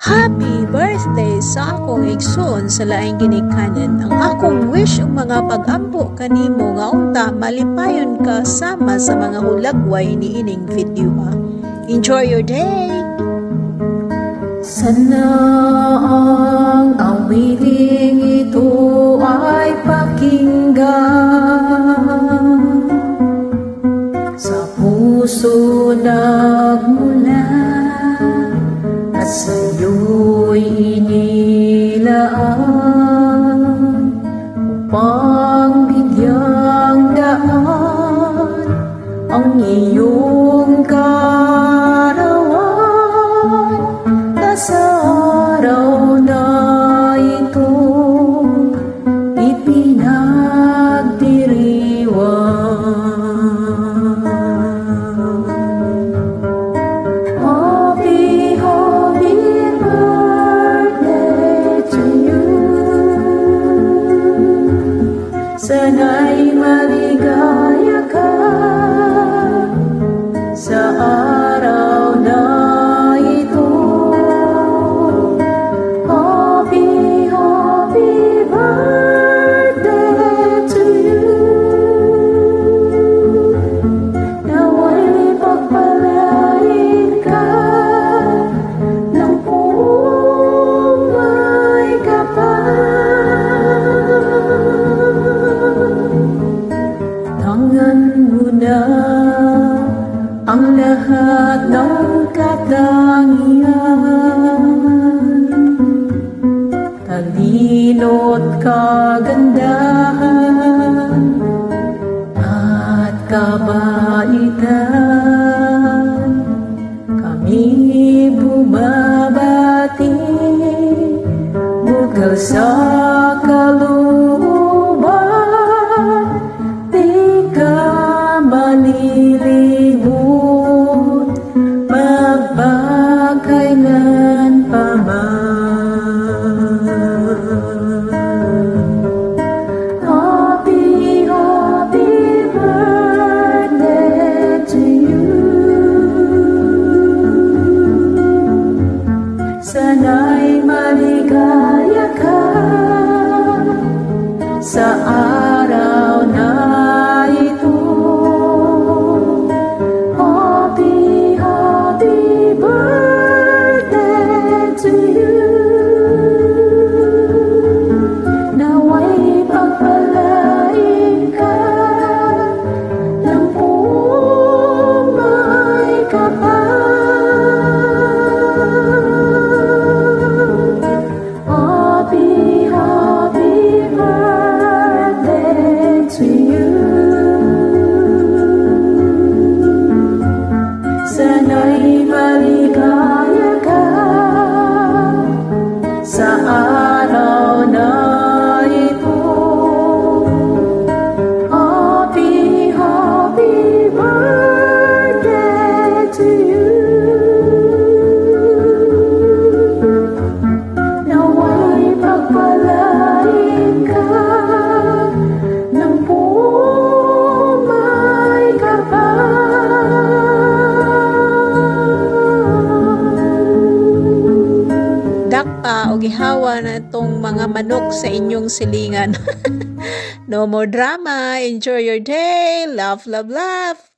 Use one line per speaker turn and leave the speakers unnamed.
Happy birthday sa akong igsoon sa laing ginikanan. Ang akong wish ug mga pag-ampo kanimo nga unta malipayon ka sama sa mga hulagway ni ining video ha. Enjoy your day!
Sana ang awiting ito ay pakinggan, sa puso nagmula at sa'yo'y inilaan, upang bigyang daan ang iyong karawan. Sa araw na ito ipinagdiriwang. Happy, happy birthday to you. Sana'y maligaya ka sa araw na ang lahat ng katangian, talino't kagandahan at kabaitan. Kami bumabati, bugal sa kalooban, di ka malilimot magpakailan pa man. Happy, happy birthday to you. Sana'y maligaya ka sa araw na ito. Happy, happy birthday to you. Nawa'y pagpalain ka ng buong may kapal. Happy, happy birthday to you. Sana'y maligaya ka sa araw na ito. Happy, happy birthday to you. Nawa'y pagpalain ka ng buong may kapal.
Dakpa o gihawa na itong mga manok sa inyong silingan. No more drama. Enjoy your day. Love, love, love.